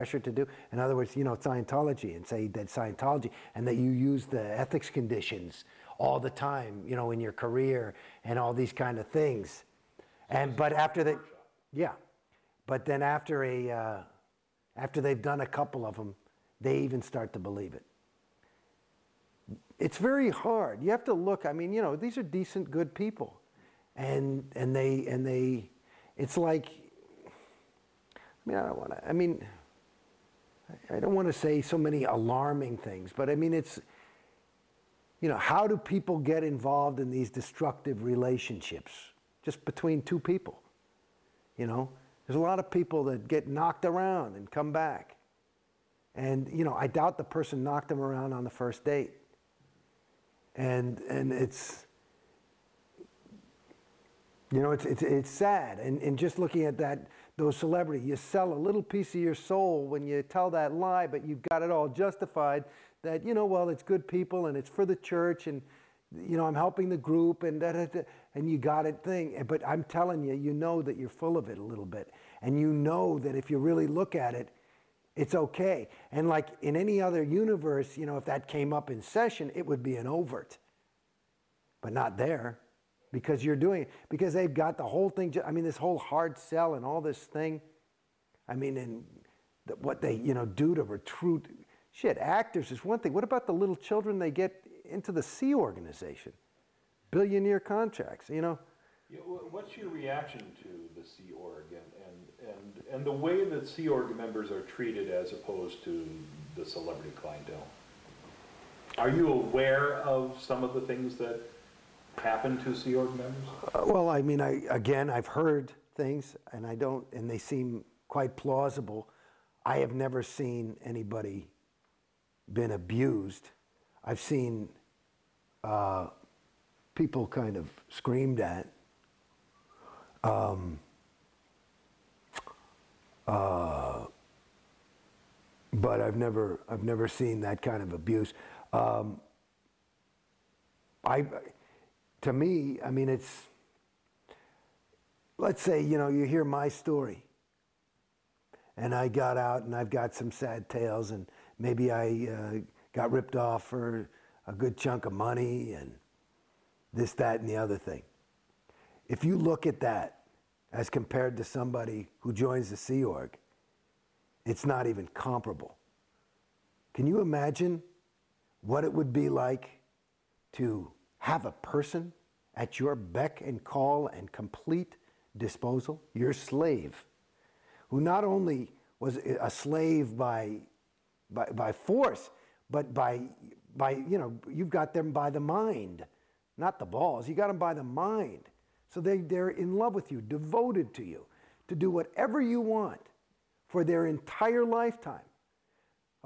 pressure to do. In other words, Scientology, and say that Scientology, and that you use the ethics conditions all the time, in your career and all these kind of things. But after they, yeah, but then after they've done a couple of them, they even start to believe it. It's very hard. You have to look. I mean, these are decent, good people, and they. It's like. I don't want to say so many alarming things, but I mean, it's. How do people get involved in these destructive relationships just between two people? There's a lot of people that get knocked around and come back, and I doubt the person knocked them around on the first date. And it's it's sad, and just looking at those celebrities, you sell a little piece of your soul when you tell that lie, but you've got it all justified that well, it's good people and it's for the church, and I'm helping the group, and and you got it thing. But I'm telling you, that you're full of it a little bit, and that if you really look at it, it's okay. And like in any other universe, if that came up in session, it would be an overt. But not there, because you're doing it. Because they've got the whole thing, this whole hard sell and all this thing. And what they, do to recruit. Shit, actors is one thing. What about the little children they get into the Sea Organization? Billionaire contracts, Yeah, what's your reaction to the Sea Org and the way that Sea Org members are treated as opposed to the celebrity clientele? Are you aware of some of the things that happen to Sea Org members? Well, I've heard things, and they seem quite plausible. I have never seen anybody been abused. I've seen people kind of screamed at. But I've never seen that kind of abuse. To me, it's, let's say, you hear my story, and I got out and I've got some sad tales, and maybe I got ripped off for a good chunk of money and this, that, and the other thing. If you look at that as compared to somebody who joins the Sea Org, it's not even comparable. Can you imagine what it would be like to have a person at your beck and call and complete disposal, your slave, who not only was a slave by force, but by you've got them by the mind, not the balls. You got them by the mind. So they're in love with you, devoted to you, to do whatever you want for their entire lifetime.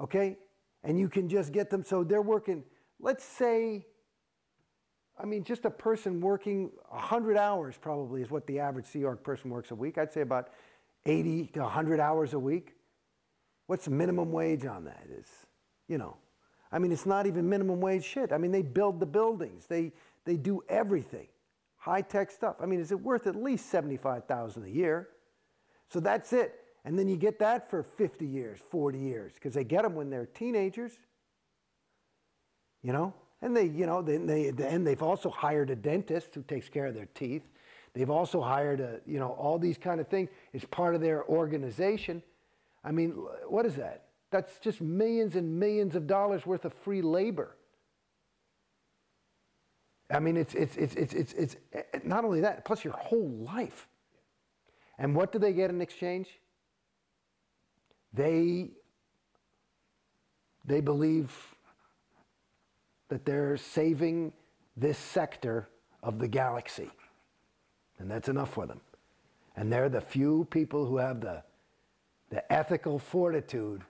Okay? And you can just get them, so they're working, let's say, just a person working 100 hours probably is what the average Sea Org person works a week. I'd say about 80 to 100 hours a week. What's the minimum wage on that? It's not even minimum wage shit. They build the buildings. They do everything. High-tech stuff. Is it worth at least $75,000 a year? So that's it. And then you get that for 50 years, 40 years, because they get them when they're teenagers. And they've also hired a dentist who takes care of their teeth. They've also hired all these kind of things. It's part of their organization. What is that? That's just millions and millions of dollars worth of free labor. It's not only that, plus your whole life. And what do they get in exchange? They believe that they're saving this sector of the galaxy. And that's enough for them. And they're the few people who have the ethical fortitude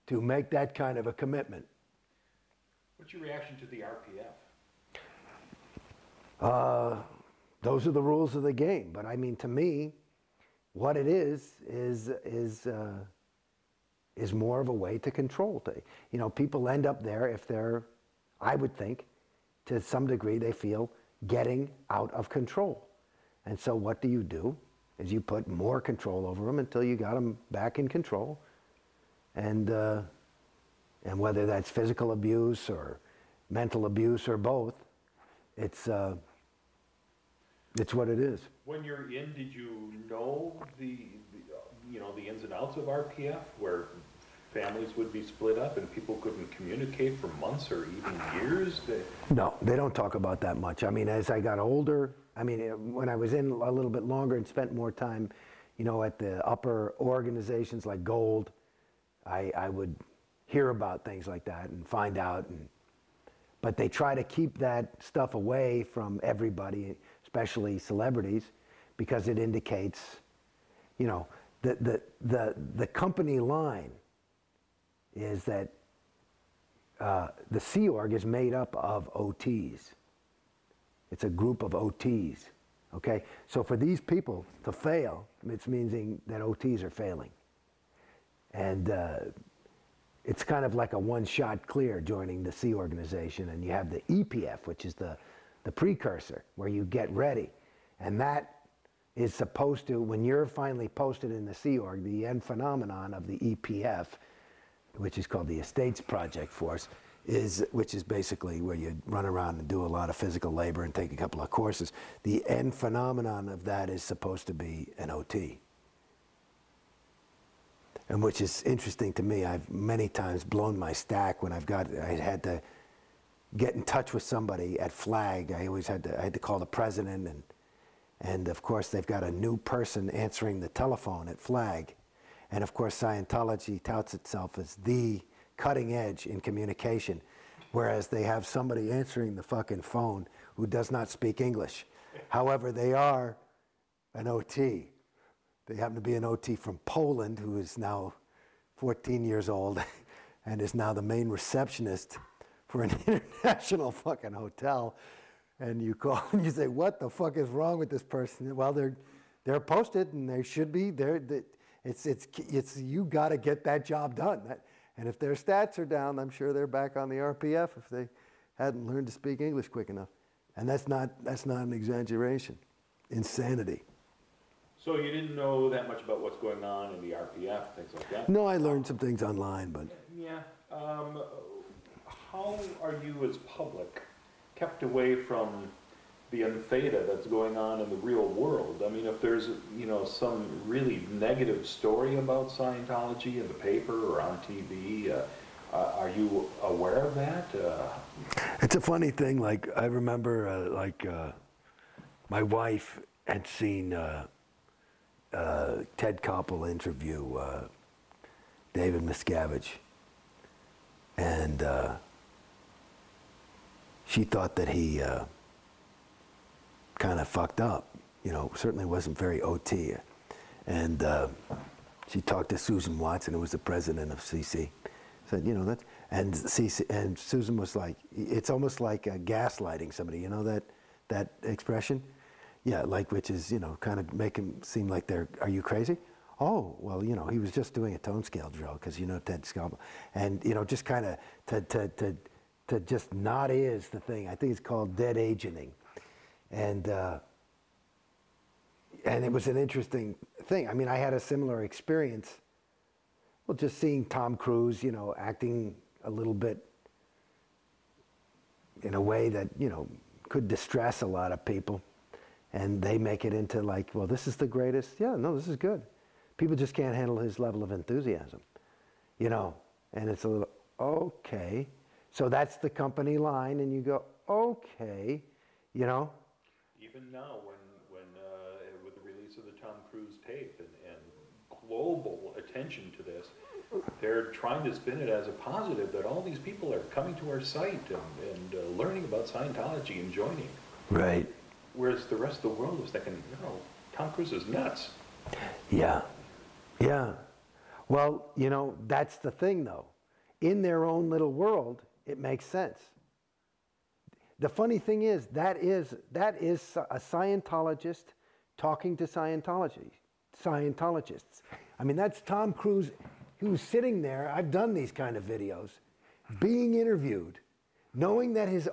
to make that kind of a commitment. What's your reaction to the RPF? Those are the rules of the game. But to me, what it is more of a way to control. People end up there if they're, I would think, to some degree they feel getting out of control. And so what do? Is you put more control over them until you got them back in control. and whether that's physical abuse or mental abuse or both, it's what it is. When you're in, did you know the the ins and outs of RPF, where families would be split up and people couldn't communicate for months or even years? No, they don't talk about that much. I mean, as I got older, I mean, when I was in a little bit longer and spent more time, at the upper organizations like Gold, I would hear about things like that and find out. But they try to keep that stuff away from everybody, especially celebrities, because it indicates, the company line is that the Sea Org is made up of OTs. It's a group of OTs, okay? So for these people to fail, it's meaning that OTs are failing. And it's kind of like a one-shot clear joining the Sea Organization, and you have the EPF, which is the precursor, where you get ready. And that is supposed to, when you're finally posted in the Sea Org, the end phenomenon of the EPF, which is called the Estates Project Force, which is basically where you run around and do a lot of physical labor and take a couple of courses. The end phenomenon of that is supposed to be an OT. And which is interesting to me. I've many times blown my stack when I had to get in touch with somebody at Flag. I had to call the president, and of course they've got a new person answering the telephone at Flag. And of course Scientology touts itself as the cutting edge in communication, whereas they have somebody answering the fucking phone who does not speak English. However, they are an OT. They happen to be an OT from Poland who is now 14 years old and is now the main receptionist for an international fucking hotel. And you call and you say, what the fuck is wrong with this person? Well, they're posted and they should be. It's you got to get that job done. And if their stats are down, I'm sure they're back on the RPF if they hadn't learned to speak English quick enough. And that's not an exaggeration. Insanity. So you didn't know that much about what's going on in the RPF, things like that? No, I learned some things online, but... Yeah. How are you as public kept away from the untheta that's going on in the real world? I mean, if there's, some really negative story about Scientology in the paper or on TV, are you aware of that? It's a funny thing. Like, I remember, my wife had seen Ted Koppel interview David Miscavige, and she thought that he kind of fucked up, certainly wasn't very OT. And she talked to Susan Watson, who was the president of CC. Said, that's, and CC, and Susan was like, it's almost like gaslighting somebody, that expression? Yeah, which is, kind of make him seem like are you crazy? Oh, well, he was just doing a tone scale drill, because, Ted Koppel. And, just kind of to just not is the thing. I think it's called dead agenting. And it was an interesting thing. I mean, I had a similar experience. Well, just seeing Tom Cruise, acting a little bit in a way that, could distress a lot of people. And they make it into like, well, this is the greatest. Yeah, no, this is good. People just can't handle his level of enthusiasm, And it's a little, okay. So that's the company line, and you go, okay, Even now, when with the release of the Tom Cruise tape and global attention to this, they're trying to spin it as a positive that all these people are coming to our site and learning about Scientology and joining. Right. Whereas the rest of the world is thinking, no, Tom Cruise is nuts. Yeah. Yeah. Well, that's the thing, though. In their own little world, it makes sense. The funny thing is that is a Scientologist talking to Scientologists. I mean, that's Tom Cruise, who's sitting there. I've done these kind of videos, being interviewed, knowing that his